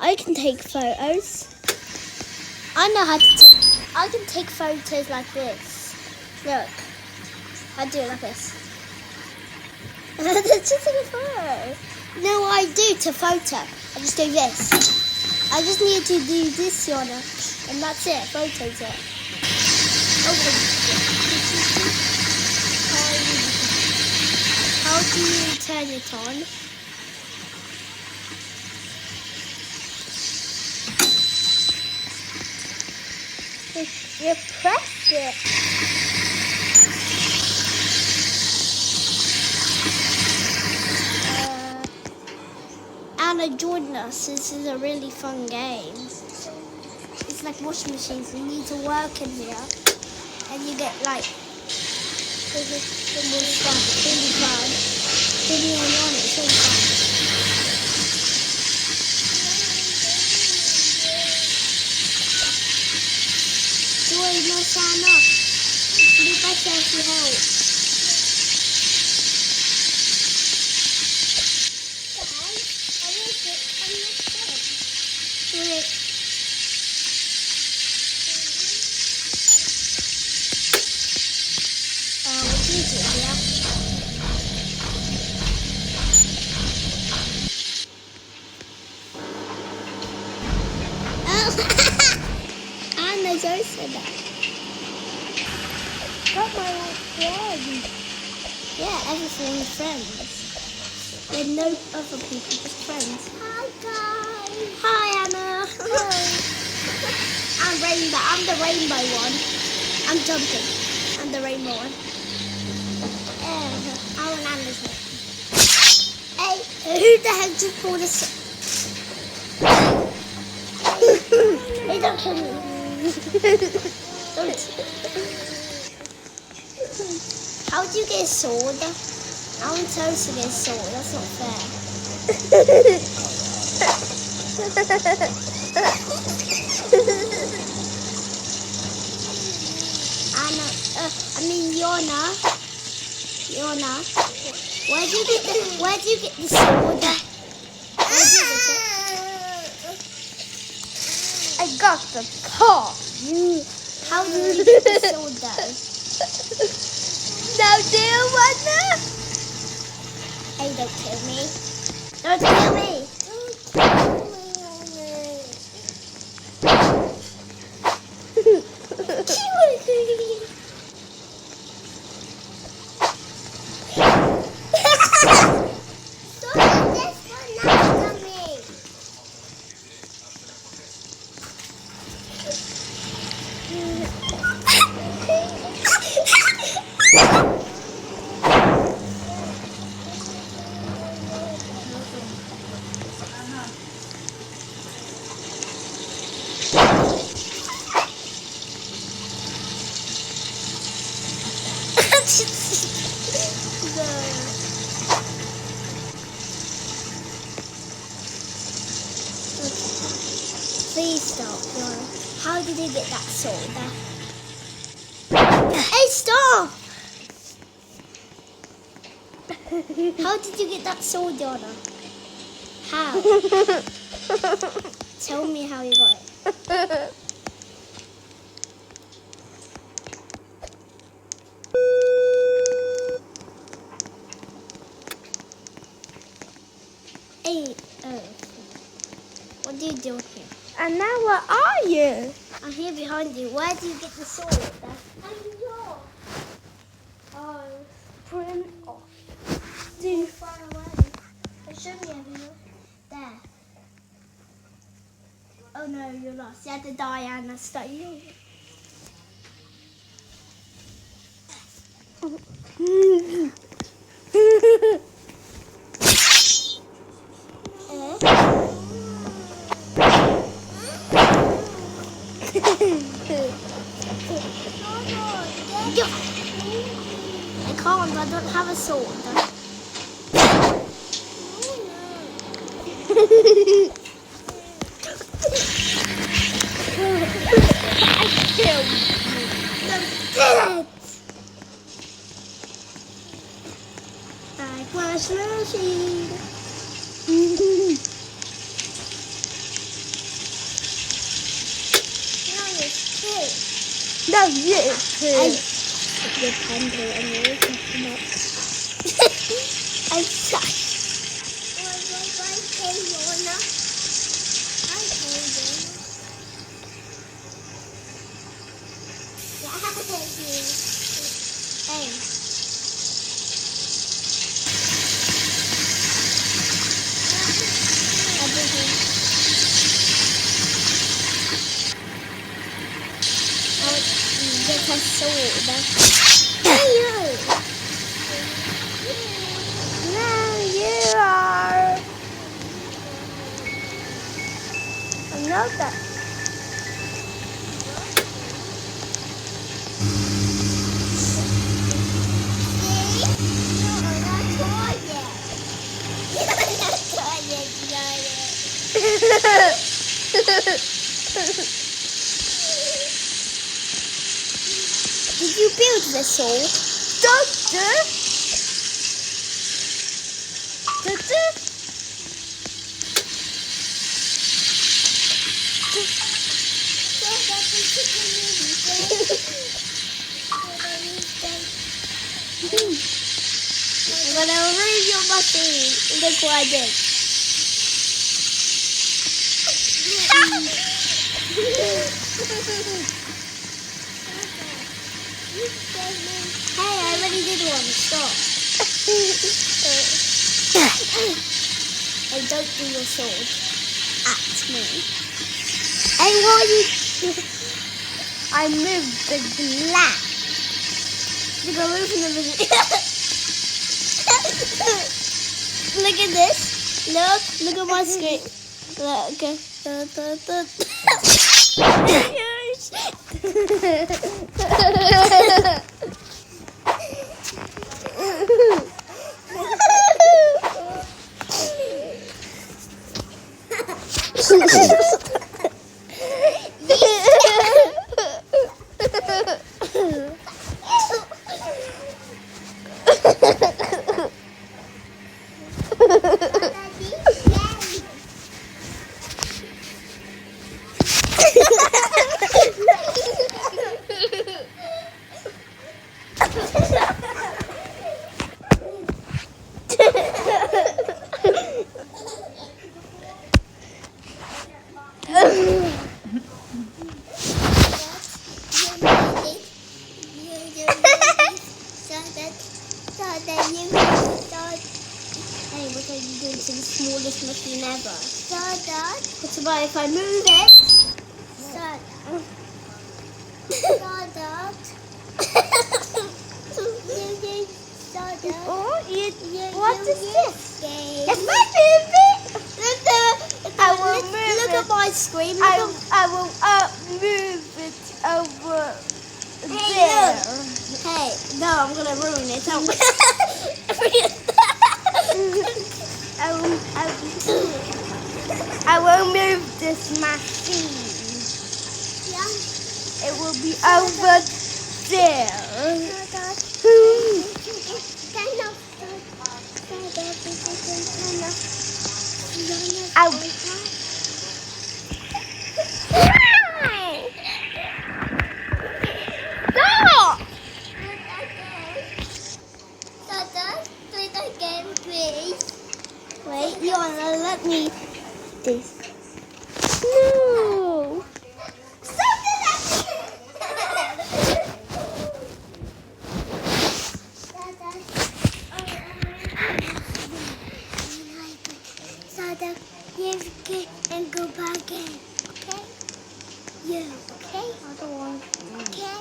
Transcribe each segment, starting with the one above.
I can take photos. I know how to take. I can take photos like this. Look, I do it like this. That's just a photo. No, I do to photo. I just do this. I just need to do this, Yana, and that's it. Photos it. Okay. How do you turn it on? You press it. Anna joined us. This is a really fun game. It's like washing machines. You need to work in here, and you get like more stuff. Really fun. Really on it. It's really fun. Joy, no sign up. It'd be better if you help. Anna's also there. Got my old friend. Yeah, everything's friends. There's no other people, just friends. Hi guys. Hi Anna. Hi. I'm Rainbow. I'm the rainbow one. I'm jumping. I'm the rainbow one. I'm Anna's name. Hey, who the heck just pulled this? Hey, don't kill me. Don't. How do you get a sword? I'm supposed to get a sword. That's not fair. Anna, Yona. Where do you get the sword? Where do you get it? I got the car. How do you get the sword though? Now do you wanna? Hey, don't kill me. Don't kill me. Please stop, Laura. How did you get that sword there? Hey, stop! How did you get that sword, Donna? How? Tell me how you got it. Hey, what do you do here? And now where are you? I'm here behind you. Where do you get the sword? Oh, print off. Too far away. Show me everywhere. There. Oh no, you're lost. You had to die and I start you. I can't, I don't have a sword. I killed you. I'm dead. Like my machine. love you too. The pendle and you're talking about. I'm sorry. Hey. Get a sword. Hey, you! No, you are. I know that. Did you build the sword? Doctor? I'm gonna remove your machine. Look what I did. Hey, I already did one. Stop. Hey, don't do your sword at me. Hey, what are you? I moved the glass. You're gonna move everything. Look at this. Look at my screen. Look. Hey, what are you doing to the smallest machine ever? What about if I move it? What is this? If I move it, I will move look it. at my screen. I will move it over Hey, there. Hey, no, I'm gonna ruin it. I will move this machine. Yeah. It will be over there. Stop! Wait, you wanna let me this? No. And go back in, okay? Yeah, okay? I don't want to. Okay.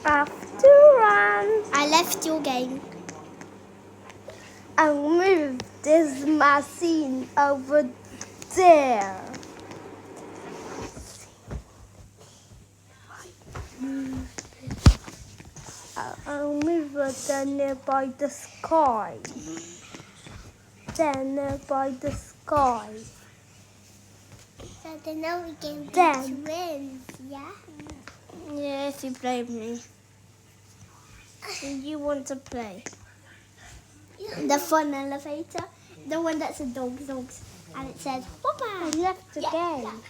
After run, I left your game. I'll move this machine over there. I'll move it then by the sky. Then by the sky. So then now we can be Then. twins, yeah? Yes, you play with me. You want to play? The fun elevator, the one that's a dogs, and it says, Papa. I left the Yeah. game.